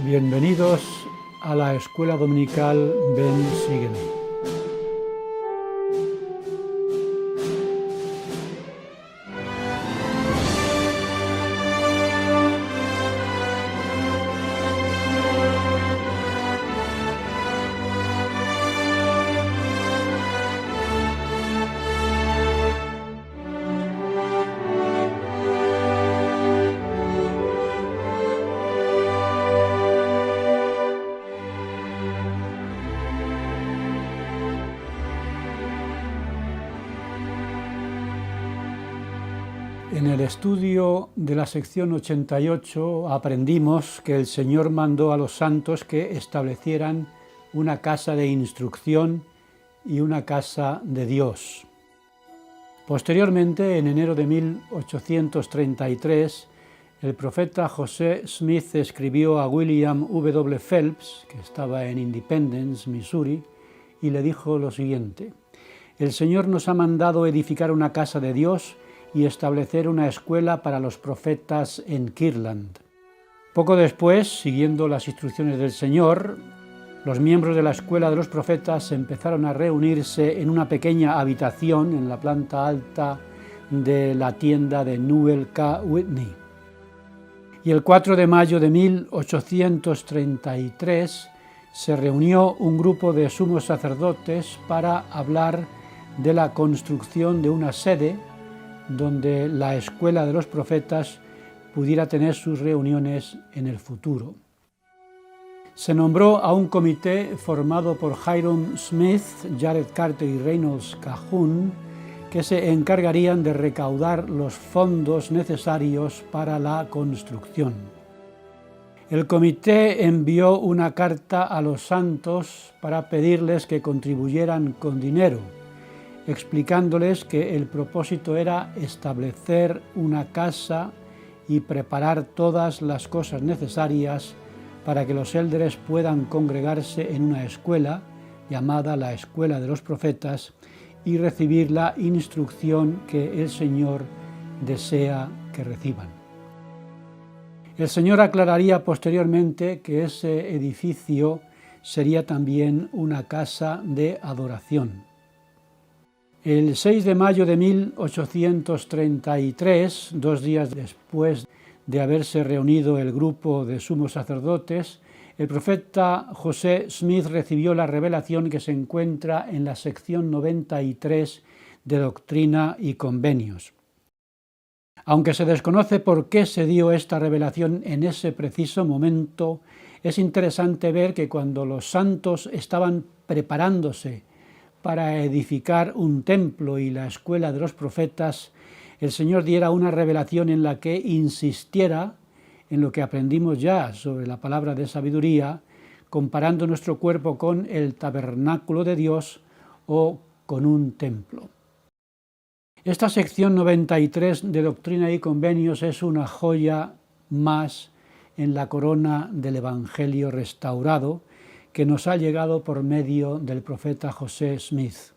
Bienvenidos a la Escuela Dominical Ven, Sígueme. En el estudio de la sección 88 aprendimos que el Señor mandó a los santos que establecieran una casa de instrucción y una casa de Dios. Posteriormente, en enero de 1833, el profeta José Smith escribió a William W. Phelps, que estaba en Independence, Missouri, y le dijo lo siguiente: «El Señor nos ha mandado edificar una casa de Dios y establecer una escuela para los profetas en Kirtland». Poco después, siguiendo las instrucciones del Señor, los miembros de la escuela de los profetas empezaron a reunirse en una pequeña habitación en la planta alta de la tienda de Newell K. Whitney. Y el 4 de mayo de 1833 se reunió un grupo de sumos sacerdotes para hablar de la construcción de una sede donde la escuela de los profetas pudiera tener sus reuniones en el futuro. Se nombró a un comité formado por Hyrum Smith, Jared Carter y Reynolds Cahun, que se encargarían de recaudar los fondos necesarios para la construcción. El comité envió una carta a los santos para pedirles que contribuyeran con dinero, explicándoles que el propósito era establecer una casa y preparar todas las cosas necesarias para que los élderes puedan congregarse en una escuela llamada la Escuela de los Profetas y recibir la instrucción que el Señor desea que reciban. El Señor aclararía posteriormente que ese edificio sería también una casa de adoración. El 6 de mayo de 1833, 2 días después de haberse reunido el grupo de sumos sacerdotes, el profeta José Smith recibió la revelación que se encuentra en la sección 93 de Doctrina y Convenios. Aunque se desconoce por qué se dio esta revelación en ese preciso momento, es interesante ver que cuando los santos estaban preparándose para edificar un templo y la escuela de los profetas, el Señor diera una revelación en la que insistiera en lo que aprendimos ya sobre la palabra de sabiduría, comparando nuestro cuerpo con el tabernáculo de Dios o con un templo. Esta sección 93 de Doctrina y Convenios es una joya más en la corona del Evangelio restaurado que nos ha llegado por medio del profeta José Smith.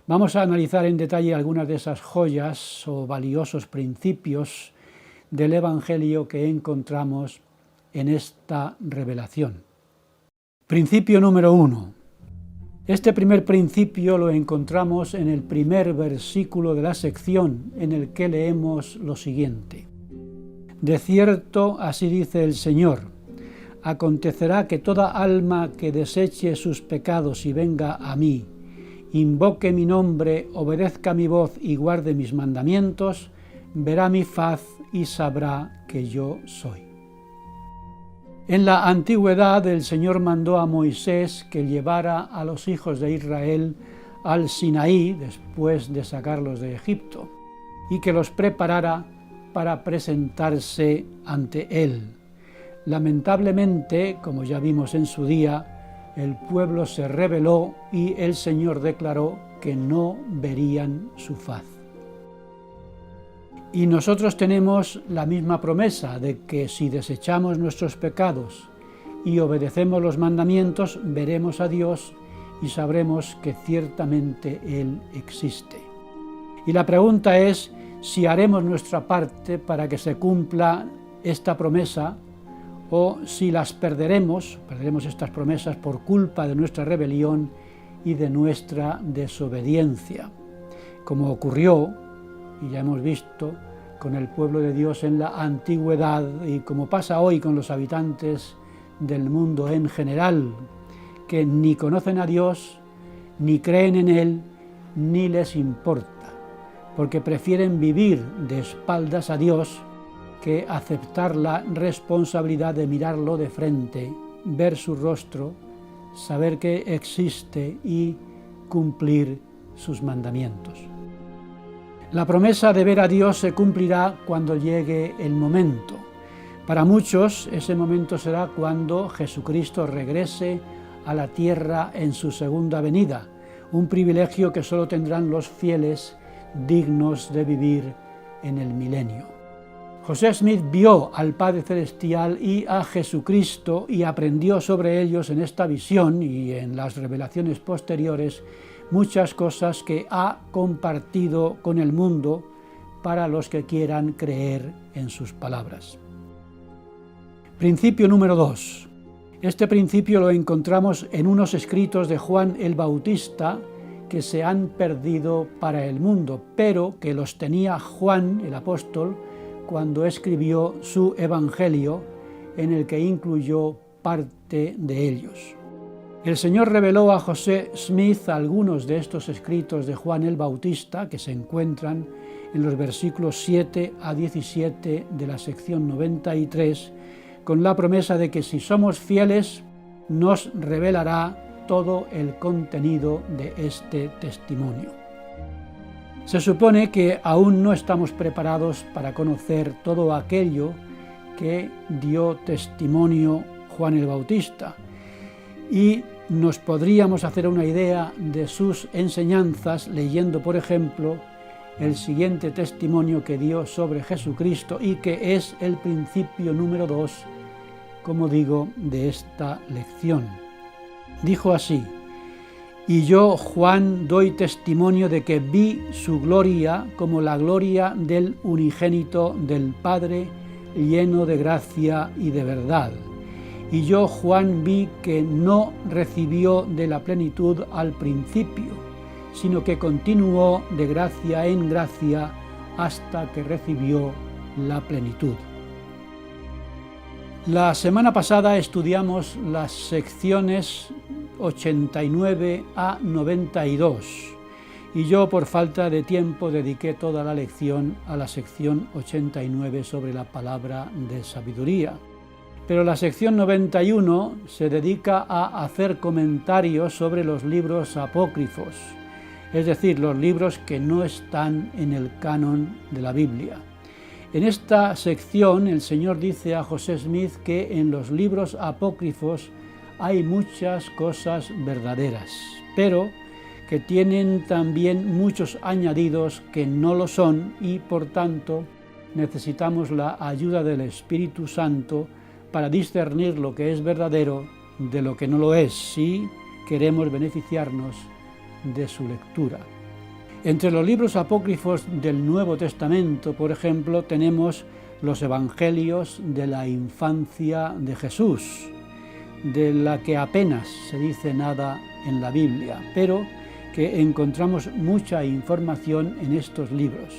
Vamos a analizar en detalle algunas de esas joyas o valiosos principios del Evangelio que encontramos en esta revelación. Principio número 1. Este primer principio lo encontramos en el primer versículo de la sección, en el que leemos lo siguiente: «De cierto, así dice el Señor, acontecerá que toda alma que deseche sus pecados y venga a mí, invoque mi nombre, obedezca mi voz y guarde mis mandamientos, verá mi faz y sabrá que yo soy». En la antigüedad el Señor mandó a Moisés que llevara a los hijos de Israel al Sinaí después de sacarlos de Egipto y que los preparara para presentarse ante él. Lamentablemente, como ya vimos en su día, el pueblo se rebeló y el Señor declaró que no verían su faz. Y nosotros tenemos la misma promesa de que si desechamos nuestros pecados y obedecemos los mandamientos, veremos a Dios y sabremos que ciertamente Él existe. Y la pregunta es si haremos nuestra parte para que se cumpla esta promesa o si las perderemos estas promesas por culpa de nuestra rebelión y de nuestra desobediencia, como ocurrió, y ya hemos visto, con el pueblo de Dios en la antigüedad y como pasa hoy con los habitantes del mundo en general, que ni conocen a Dios, ni creen en Él, ni les importa, porque prefieren vivir de espaldas a Dios que aceptar la responsabilidad de mirarlo de frente, ver su rostro, saber que existe y cumplir sus mandamientos. La promesa de ver a Dios se cumplirá cuando llegue el momento. Para muchos ese momento será cuando Jesucristo regrese a la tierra en su segunda venida, un privilegio que solo tendrán los fieles dignos de vivir en el milenio. José Smith vio al Padre Celestial y a Jesucristo y aprendió sobre ellos en esta visión y en las revelaciones posteriores muchas cosas que ha compartido con el mundo para los que quieran creer en sus palabras. Principio número 2. Este principio lo encontramos en unos escritos de Juan el Bautista que se han perdido para el mundo, pero que los tenía Juan el apóstol cuando escribió su Evangelio, en el que incluyó parte de ellos. El Señor reveló a José Smith algunos de estos escritos de Juan el Bautista, que se encuentran en los versículos 7 a 17 de la sección 93, con la promesa de que si somos fieles, nos revelará todo el contenido de este testimonio. Se supone que aún no estamos preparados para conocer todo aquello que dio testimonio Juan el Bautista, y nos podríamos hacer una idea de sus enseñanzas leyendo, por ejemplo, el siguiente testimonio que dio sobre Jesucristo y que es el principio número 2, como digo, de esta lección. Dijo así: «Y yo, Juan, doy testimonio de que vi su gloria como la gloria del unigénito del Padre, lleno de gracia y de verdad. Y yo, Juan, vi que no recibió de la plenitud al principio, sino que continuó de gracia en gracia hasta que recibió la plenitud». La semana pasada estudiamos las secciones 89 a 92 y yo, por falta de tiempo, dediqué toda la lección a la sección 89 sobre la palabra de sabiduría. Pero la sección 91 se dedica a hacer comentarios sobre los libros apócrifos, es decir, los libros que no están en el canon de la Biblia. En esta sección el Señor dice a José Smith que en los libros apócrifos hay muchas cosas verdaderas, pero que tienen también muchos añadidos que no lo son y, por tanto, necesitamos la ayuda del Espíritu Santo para discernir lo que es verdadero de lo que no lo es, si queremos beneficiarnos de su lectura. Entre los libros apócrifos del Nuevo Testamento, por ejemplo, tenemos los Evangelios de la infancia de Jesús, de la que apenas se dice nada en la Biblia, pero que encontramos mucha información en estos libros.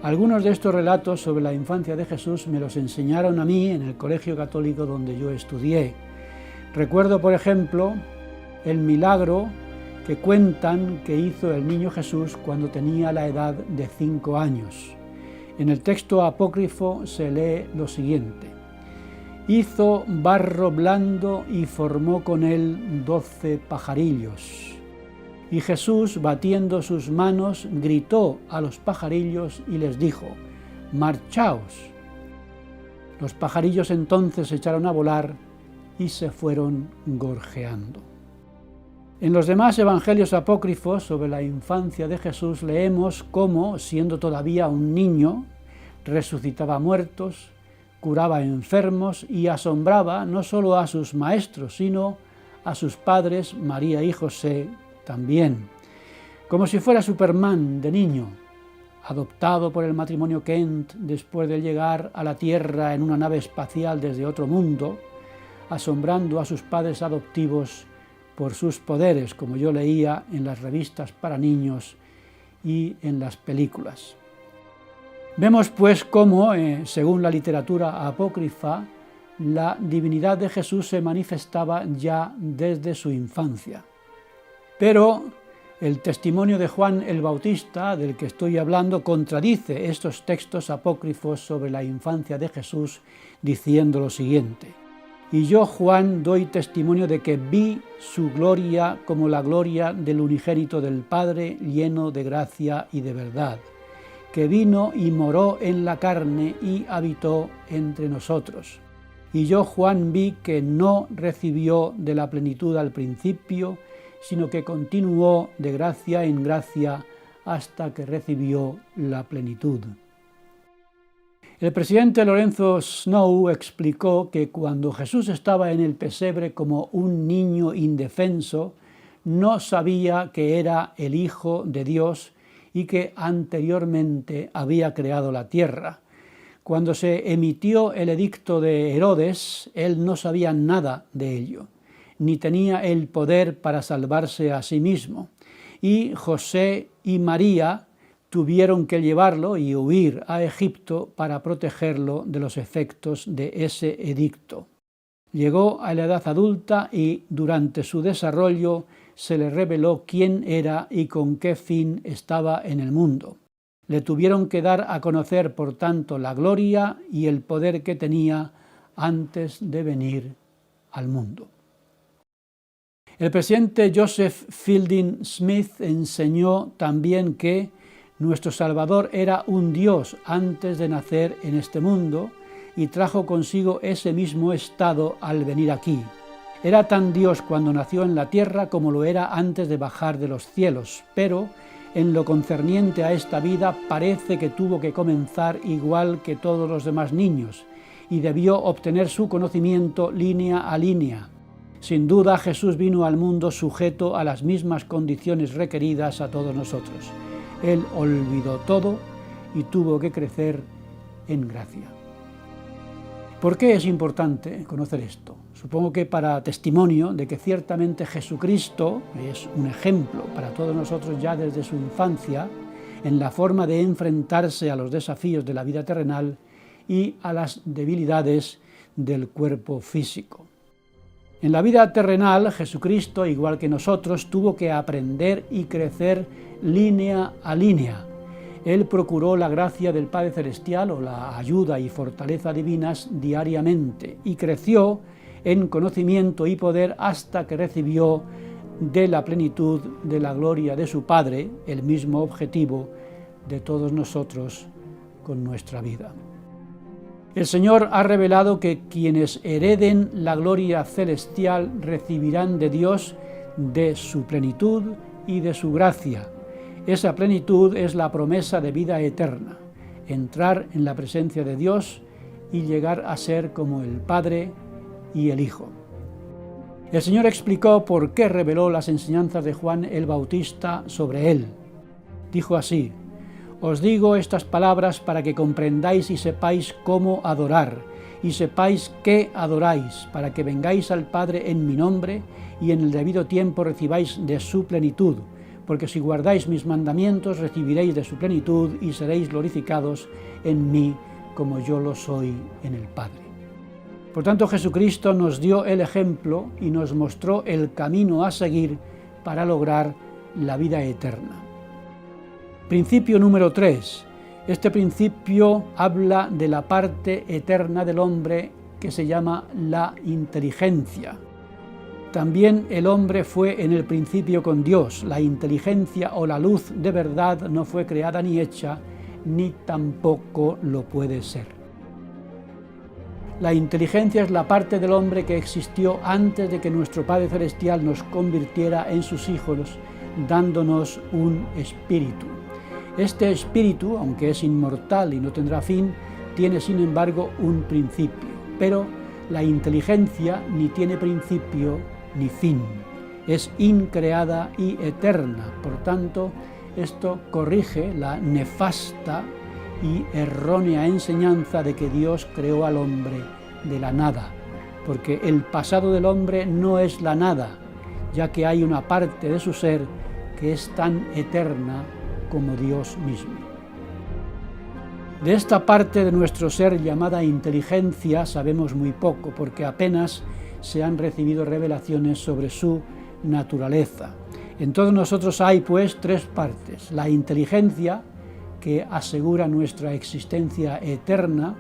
Algunos de estos relatos sobre la infancia de Jesús me los enseñaron a mí en el colegio católico donde yo estudié. Recuerdo, por ejemplo, el milagro que cuentan que hizo el niño Jesús cuando tenía la edad de 5 años. En el texto apócrifo se lee lo siguiente: «Hizo barro blando y formó con él 12 pajarillos. Y Jesús, batiendo sus manos, gritó a los pajarillos y les dijo: marchaos. Los pajarillos entonces se echaron a volar y se fueron gorjeando». En los demás evangelios apócrifos sobre la infancia de Jesús leemos cómo, siendo todavía un niño, resucitaba muertos, curaba enfermos y asombraba no solo a sus maestros, sino a sus padres, María y José, también. Como si fuera Superman de niño, adoptado por el matrimonio Kent después de llegar a la Tierra en una nave espacial desde otro mundo, asombrando a sus padres adoptivos por sus poderes, como yo leía en las revistas para niños y en las películas. Vemos pues cómo, según la literatura apócrifa, la divinidad de Jesús se manifestaba ya desde su infancia. Pero el testimonio de Juan el Bautista, del que estoy hablando, contradice estos textos apócrifos sobre la infancia de Jesús, diciendo lo siguiente: «Y yo, Juan, doy testimonio de que vi su gloria como la gloria del unigénito del Padre, lleno de gracia y de verdad, que vino y moró en la carne y habitó entre nosotros. Y yo, Juan, vi que no recibió de la plenitud al principio, sino que continuó de gracia en gracia hasta que recibió la plenitud». El presidente Lorenzo Snow explicó que cuando Jesús estaba en el pesebre como un niño indefenso, no sabía que era el Hijo de Dios y que anteriormente había creado la tierra. Cuando se emitió el edicto de Herodes, él no sabía nada de ello, ni tenía el poder para salvarse a sí mismo. Y José y María tuvieron que llevarlo y huir a Egipto para protegerlo de los efectos de ese edicto. Llegó a la edad adulta y durante su desarrollo se le reveló quién era y con qué fin estaba en el mundo. Le tuvieron que dar a conocer, por tanto, la gloria y el poder que tenía antes de venir al mundo. El presidente Joseph Fielding Smith enseñó también que nuestro Salvador era un Dios antes de nacer en este mundo y trajo consigo ese mismo estado al venir aquí. Era tan Dios cuando nació en la tierra como lo era antes de bajar de los cielos, pero en lo concerniente a esta vida parece que tuvo que comenzar igual que todos los demás niños y debió obtener su conocimiento línea a línea. Sin duda, Jesús vino al mundo sujeto a las mismas condiciones requeridas a todos nosotros. Él olvidó todo y tuvo que crecer en gracia. ¿Por qué es importante conocer esto? Supongo que para testimonio de que ciertamente Jesucristo es un ejemplo para todos nosotros ya desde su infancia en la forma de enfrentarse a los desafíos de la vida terrenal y a las debilidades del cuerpo físico. En la vida terrenal, Jesucristo, igual que nosotros, tuvo que aprender y crecer línea a línea. Él procuró la gracia del Padre Celestial o la ayuda y fortaleza divinas diariamente y creció en conocimiento y poder hasta que recibió de la plenitud de la gloria de su Padre el mismo objetivo de todos nosotros con nuestra vida. El Señor ha revelado que quienes hereden la gloria celestial recibirán de Dios de su plenitud y de su gracia. Esa plenitud es la promesa de vida eterna, entrar en la presencia de Dios y llegar a ser como el Padre y el Hijo. El Señor explicó por qué reveló las enseñanzas de Juan el Bautista sobre él. Dijo así: «Os digo estas palabras para que comprendáis y sepáis cómo adorar, y sepáis qué adoráis, para que vengáis al Padre en mi nombre y en el debido tiempo recibáis de su plenitud, porque si guardáis mis mandamientos recibiréis de su plenitud y seréis glorificados en mí como yo lo soy en el Padre». Por tanto, Jesucristo nos dio el ejemplo y nos mostró el camino a seguir para lograr la vida eterna. Principio número 3. Este principio habla de la parte eterna del hombre que se llama la inteligencia. También el hombre fue en el principio con Dios. La inteligencia o la luz de verdad no fue creada ni hecha, ni tampoco lo puede ser. La inteligencia es la parte del hombre que existió antes de que nuestro Padre Celestial nos convirtiera en sus hijos, dándonos un espíritu. Este espíritu, aunque es inmortal y no tendrá fin, tiene sin embargo un principio. Pero la inteligencia ni tiene principio ni fin. Es increada y eterna. Por tanto, Esto corrige la nefasta y errónea enseñanza de que Dios creó al hombre de la nada, porque el pasado del hombre no es la nada, ya que hay una parte de su ser que es tan eterna como Dios mismo. De esta parte de nuestro ser llamada inteligencia sabemos muy poco, porque apenas se han recibido revelaciones sobre su naturaleza. En todos nosotros hay, pues, tres partes: la inteligencia, que asegura nuestra existencia eterna;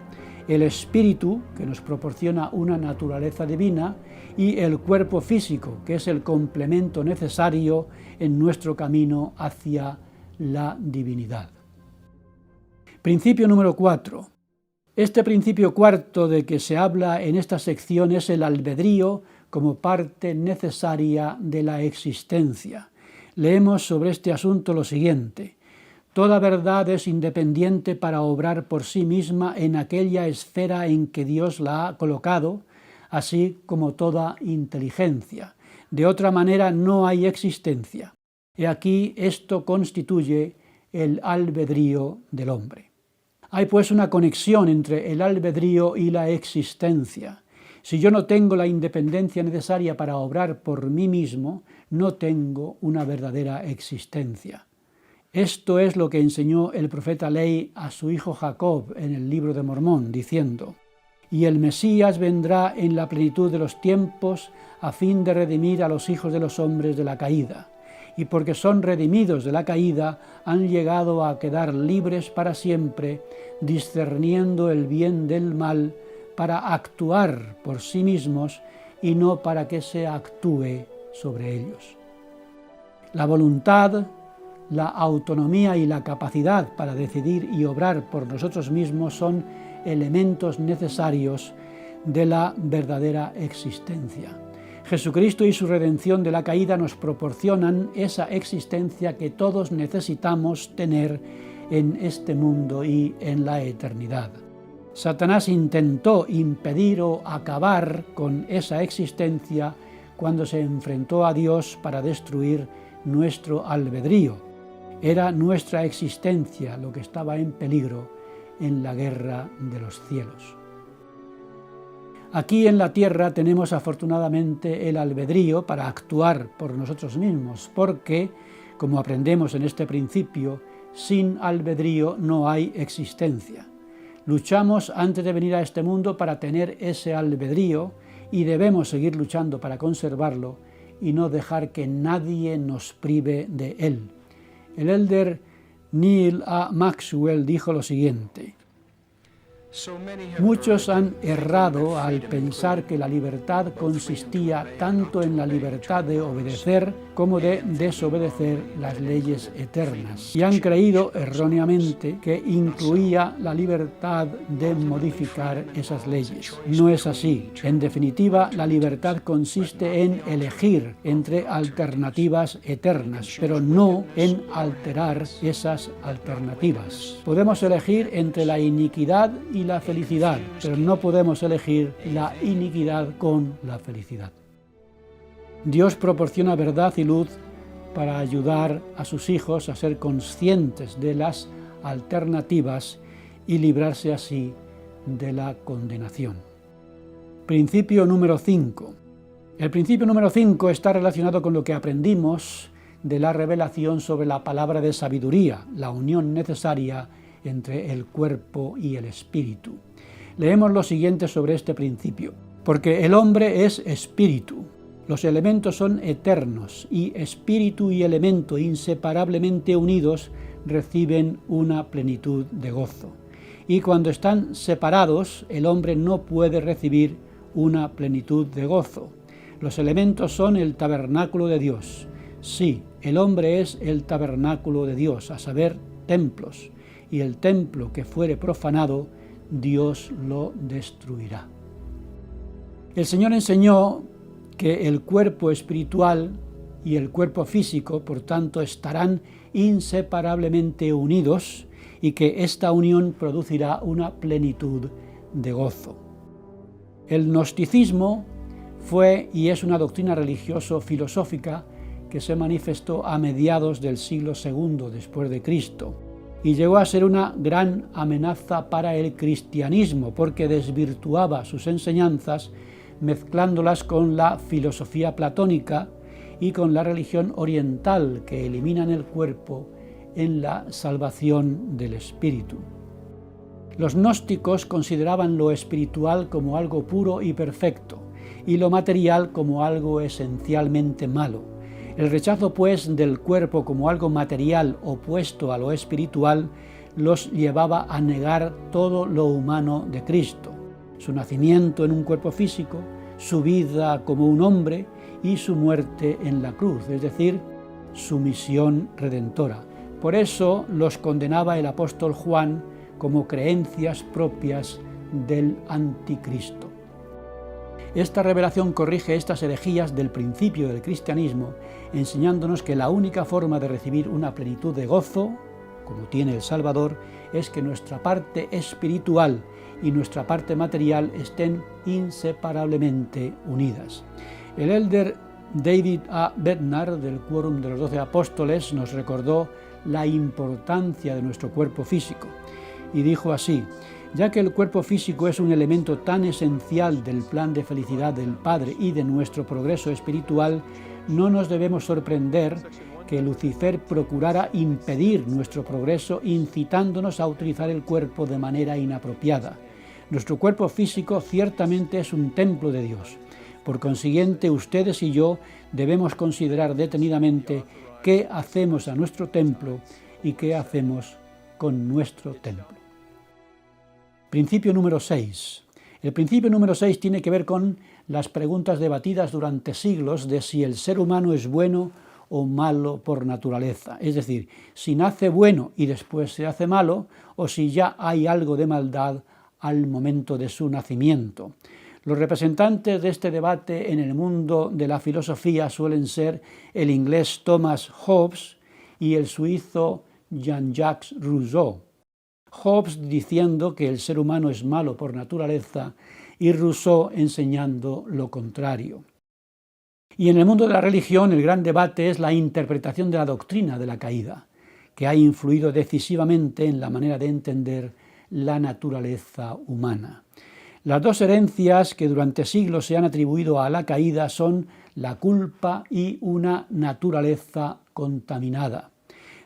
el espíritu, que nos proporciona una naturaleza divina; y el cuerpo físico, que es el complemento necesario en nuestro camino hacia la divinidad. Principio número 4. Este principio cuarto de que se habla en esta sección es el albedrío como parte necesaria de la existencia. Leemos sobre este asunto lo siguiente: toda verdad es independiente para obrar por sí misma en aquella esfera en que Dios la ha colocado, así como toda inteligencia. De otra manera no hay existencia. He aquí, esto constituye el albedrío del hombre. Hay pues una conexión entre el albedrío y la existencia. Si yo no tengo la independencia necesaria para obrar por mí mismo, no tengo una verdadera existencia. Esto es lo que enseñó el profeta Ley a su hijo Jacob en el libro de Mormón, diciendo: «Y el Mesías vendrá en la plenitud de los tiempos a fin de redimir a los hijos de los hombres de la caída. Y porque son redimidos de la caída, han llegado a quedar libres para siempre, discerniendo el bien del mal, para actuar por sí mismos y no para que se actúe sobre ellos». La voluntad, la autonomía y la capacidad para decidir y obrar por nosotros mismos son elementos necesarios de la verdadera existencia. Jesucristo y su redención de la caída nos proporcionan esa existencia que todos necesitamos tener en este mundo y en la eternidad. Satanás intentó impedir o acabar con esa existencia cuando se enfrentó a Dios para destruir nuestro albedrío. Era nuestra existencia lo que estaba en peligro en la guerra de los cielos. Aquí en la tierra tenemos afortunadamente el albedrío para actuar por nosotros mismos, porque, como aprendemos en este principio, sin albedrío no hay existencia. Luchamos antes de venir a este mundo para tener ese albedrío y debemos seguir luchando para conservarlo y no dejar que nadie nos prive de él. El elder Neil A. Maxwell dijo lo siguiente: muchos han errado al pensar que la libertad consistía tanto en la libertad de obedecer como de desobedecer las leyes eternas, y han creído erróneamente que incluía la libertad de modificar esas leyes. No es así. En definitiva, la libertad consiste en elegir entre alternativas eternas, pero no en alterar esas alternativas. Podemos elegir entre la iniquidad y la felicidad, pero no podemos elegir la iniquidad con la felicidad. Dios proporciona verdad y luz para ayudar a sus hijos a ser conscientes de las alternativas y librarse así de la condenación. Principio número 5. El principio número 5 está relacionado con lo que aprendimos de la revelación sobre la palabra de sabiduría, la unión necesaria entre el cuerpo y el espíritu. Leemos lo siguiente sobre este principio: porque el hombre es espíritu, los elementos son eternos, y espíritu y elemento inseparablemente unidos reciben una plenitud de gozo. Y cuando están separados, el hombre no puede recibir una plenitud de gozo. Los elementos son el tabernáculo de Dios. Sí, el hombre es el tabernáculo de Dios, a saber, templos, y el templo que fuere profanado, Dios lo destruirá. El Señor enseñó que el cuerpo espiritual y el cuerpo físico, por tanto, estarán inseparablemente unidos y que esta unión producirá una plenitud de gozo. El gnosticismo fue y es una doctrina religioso-filosófica que se manifestó a mediados del siglo II después de Cristo y llegó a ser una gran amenaza para el cristianismo porque desvirtuaba sus enseñanzas mezclándolas con la filosofía platónica y con la religión oriental que eliminan el cuerpo en la salvación del espíritu. Los gnósticos consideraban lo espiritual como algo puro y perfecto y lo material como algo esencialmente malo. El rechazo, pues, del cuerpo como algo material opuesto a lo espiritual los llevaba a negar todo lo humano de Cristo, su nacimiento en un cuerpo físico, su vida como un hombre y su muerte en la cruz, es decir, su misión redentora. Por eso los condenaba el apóstol Juan como creencias propias del anticristo. Esta revelación corrige estas herejías del principio del cristianismo, enseñándonos que la única forma de recibir una plenitud de gozo, como tiene el Salvador, es que nuestra parte espiritual y nuestra parte material estén inseparablemente unidas. El elder David A. Bednar, del Quórum de los 12 Apóstoles, nos recordó la importancia de nuestro cuerpo físico y dijo así: ya que el cuerpo físico es un elemento tan esencial del plan de felicidad del Padre y de nuestro progreso espiritual, no nos debemos sorprender que Lucifer procurara impedir nuestro progreso incitándonos a utilizar el cuerpo de manera inapropiada. Nuestro cuerpo físico ciertamente es un templo de Dios. Por consiguiente, ustedes y yo debemos considerar detenidamente qué hacemos a nuestro templo y qué hacemos con nuestro templo. Principio número 6. El principio número 6 tiene que ver con las preguntas debatidas durante siglos de si el ser humano es bueno o malo por naturaleza. Es decir, si nace bueno y después se hace malo, o si ya hay algo de maldad al momento de su nacimiento. Los representantes de este debate en el mundo de la filosofía suelen ser el inglés Thomas Hobbes y el suizo Jean-Jacques Rousseau. Hobbes diciendo que el ser humano es malo por naturaleza y Rousseau enseñando lo contrario. Y en el mundo de la religión el gran debate es la interpretación de la doctrina de la caída, que ha influido decisivamente en la manera de entender la naturaleza humana. Las dos herencias que durante siglos se han atribuido a la caída son la culpa y una naturaleza contaminada.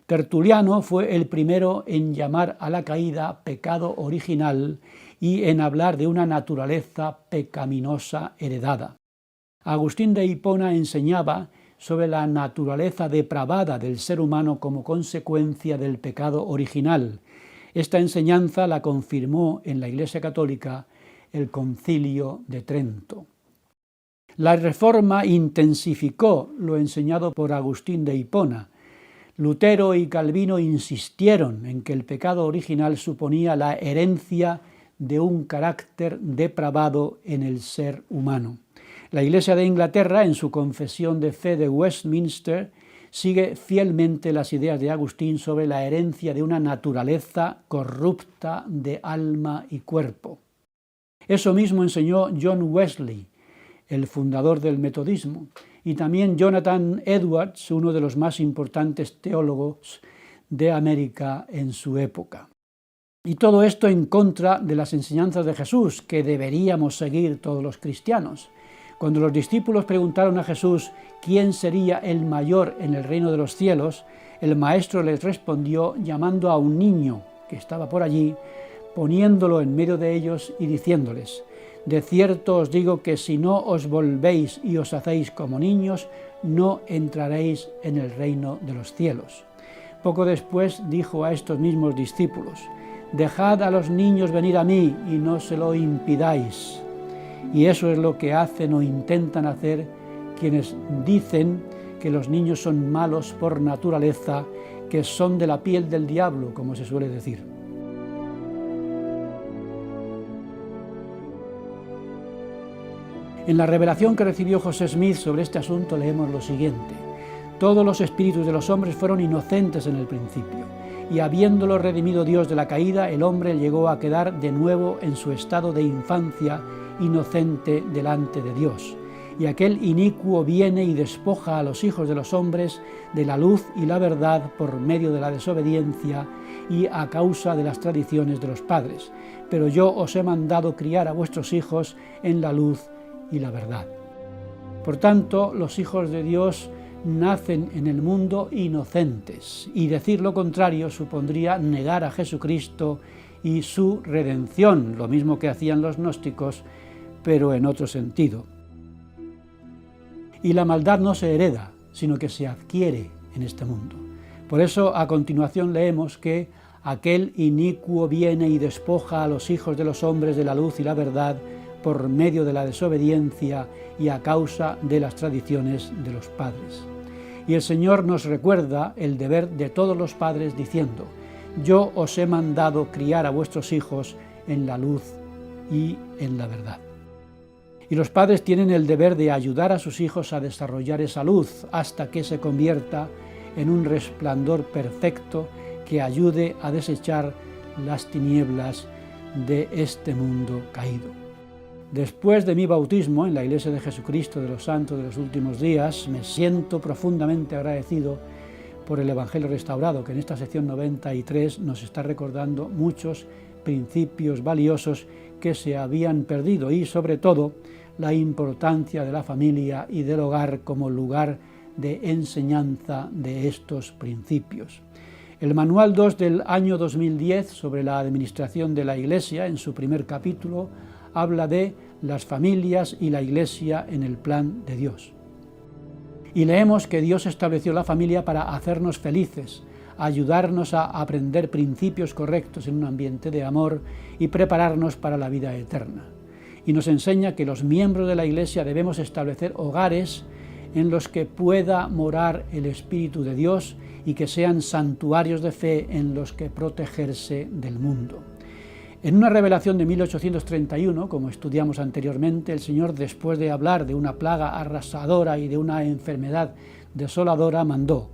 Tertuliano fue el primero en llamar a la caída pecado original y en hablar de una naturaleza pecaminosa heredada. Agustín de Hipona enseñaba sobre la naturaleza depravada del ser humano como consecuencia del pecado original. Esta enseñanza la confirmó en la Iglesia Católica el Concilio de Trento. La Reforma intensificó lo enseñado por Agustín de Hipona. Lutero y Calvino insistieron en que el pecado original suponía la herencia de un carácter depravado en el ser humano. La Iglesia de Inglaterra, en su Confesión de Fe de Westminster, sigue fielmente las ideas de Agustín sobre la herencia de una naturaleza corrupta de alma y cuerpo. Eso mismo enseñó John Wesley, el fundador del metodismo, y también Jonathan Edwards, uno de los más importantes teólogos de América en su época. Y todo esto en contra de las enseñanzas de Jesús, que deberíamos seguir todos los cristianos. Cuando los discípulos preguntaron a Jesús quién sería el mayor en el reino de los cielos, el maestro les respondió llamando a un niño que estaba por allí, poniéndolo en medio de ellos y diciéndoles: de cierto os digo que si no os volvéis y os hacéis como niños, no entraréis en el reino de los cielos. Poco después dijo a estos mismos discípulos: dejad a los niños venir a mí y no se lo impidáis. Y eso es lo que hacen o intentan hacer quienes dicen que los niños son malos por naturaleza, que son de la piel del diablo, como se suele decir. En la revelación que recibió José Smith sobre este asunto leemos lo siguiente: todos los espíritus de los hombres fueron inocentes en el principio, y habiéndolo redimido Dios de la caída, el hombre llegó a quedar de nuevo en su estado de infancia inocente delante de Dios. y aquel inicuo viene y despoja a los hijos de los hombres de la luz y la verdad por medio de la desobediencia y a causa de las tradiciones de los padres. Pero yo os he mandado criar a vuestros hijos en la luz y la verdad. Por tanto, los hijos de Dios nacen en el mundo inocentes, y decir lo contrario supondría negar a Jesucristo y su redención, lo mismo que hacían los gnósticos, pero en otro sentido. Y la maldad no se hereda, sino que se adquiere en este mundo. Por eso, a continuación leemos que aquel inicuo viene y despoja a los hijos de los hombres de la luz y la verdad por medio de la desobediencia y a causa de las tradiciones de los padres. Y el Señor nos recuerda el deber de todos los padres diciendo: yo os he mandado criar a vuestros hijos en la luz y en la verdad. Y los padres tienen el deber de ayudar a sus hijos a desarrollar esa luz hasta que se convierta en un resplandor perfecto que ayude a desechar las tinieblas de este mundo caído. Después de mi bautismo en la Iglesia de Jesucristo de los Santos de los Últimos Días, me siento profundamente agradecido por el Evangelio restaurado, que en esta sección 93 nos está recordando muchos principios valiosos que se habían perdido y, sobre todo, la importancia de la familia y del hogar como lugar de enseñanza de estos principios. El Manual 2 del año 2010 sobre la administración de la Iglesia, en su primer capítulo, habla de las familias y la Iglesia en el plan de Dios. Y leemos que Dios estableció la familia para hacernos felices, ayudarnos a aprender principios correctos en un ambiente de amor y prepararnos para la vida eterna. Y nos enseña que los miembros de la Iglesia debemos establecer hogares en los que pueda morar el Espíritu de Dios y que sean santuarios de fe en los que protegerse del mundo. En una revelación de 1831, como estudiamos anteriormente, el Señor, después de hablar de una plaga arrasadora y de una enfermedad desoladora, mandó: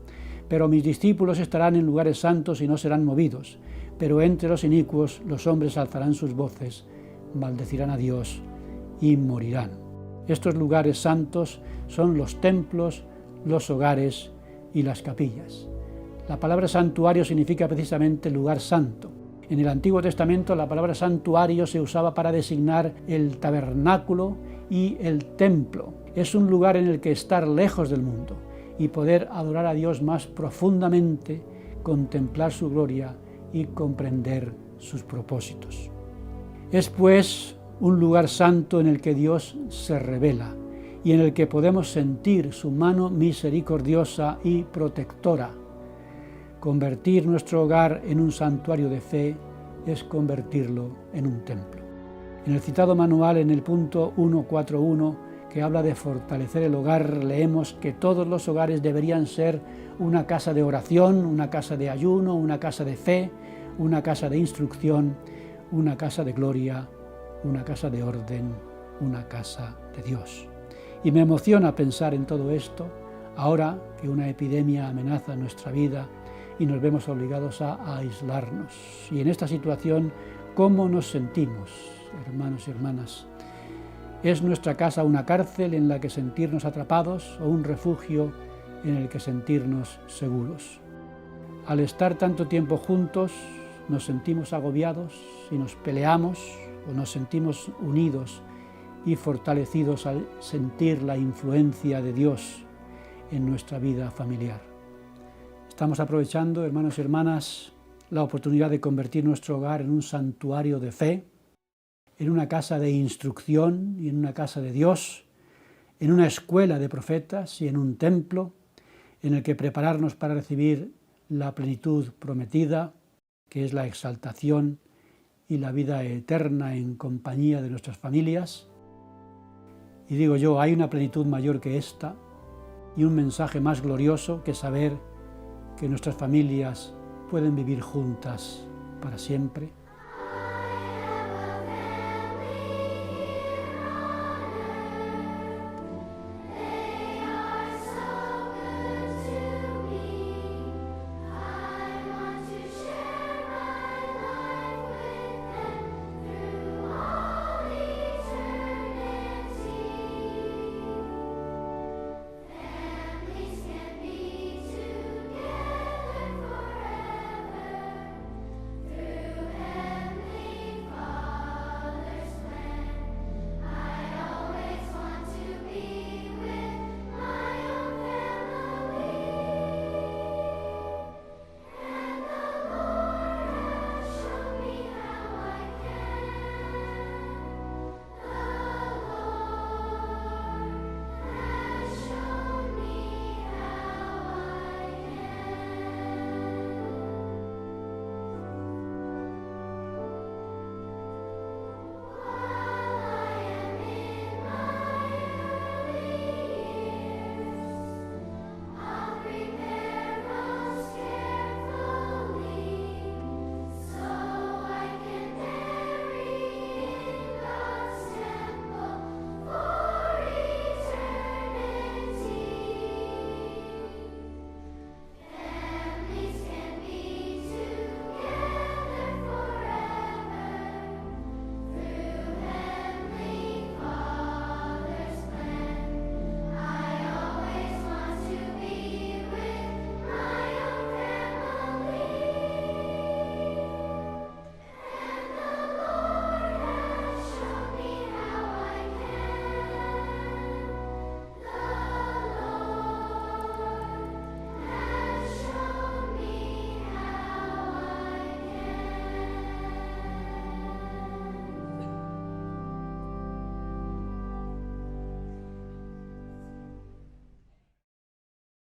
pero mis discípulos estarán en lugares santos y no serán movidos, pero entre los inicuos los hombres alzarán sus voces, maldecirán a Dios y morirán. Estos lugares santos son los templos, los hogares y las capillas. La palabra santuario significa precisamente lugar santo. En el Antiguo Testamento la palabra santuario se usaba para designar el tabernáculo y el templo. Es un lugar en el que estar lejos del mundo y poder adorar a Dios más profundamente, contemplar su gloria y comprender sus propósitos. Es pues un lugar santo en el que Dios se revela y en el que podemos sentir su mano misericordiosa y protectora. Convertir nuestro hogar en un santuario de fe es convertirlo en un templo. En el citado manual, en el punto 141, que habla de fortalecer el hogar, leemos que todos los hogares deberían ser una casa de oración, una casa de ayuno, una casa de fe, una casa de instrucción, una casa de gloria, una casa de orden, una casa de Dios. Y me emociona pensar en todo esto, ahora que una epidemia amenaza nuestra vida y nos vemos obligados a aislarnos. Y en esta situación, ¿cómo nos sentimos, hermanos y hermanas? ¿Es nuestra casa una cárcel en la que sentirnos atrapados o un refugio en el que sentirnos seguros? Al estar tanto tiempo juntos, nos sentimos agobiados y nos peleamos, o nos sentimos unidos y fortalecidos al sentir la influencia de Dios en nuestra vida familiar. Estamos aprovechando, hermanos y hermanas, la oportunidad de convertir nuestro hogar en un santuario de fe, en una casa de instrucción y en una casa de Dios, en una escuela de profetas y en un templo en el que prepararnos para recibir la plenitud prometida, que es la exaltación y la vida eterna en compañía de nuestras familias. Y digo yo, hay una plenitud mayor que esta y un mensaje más glorioso que saber que nuestras familias pueden vivir juntas para siempre.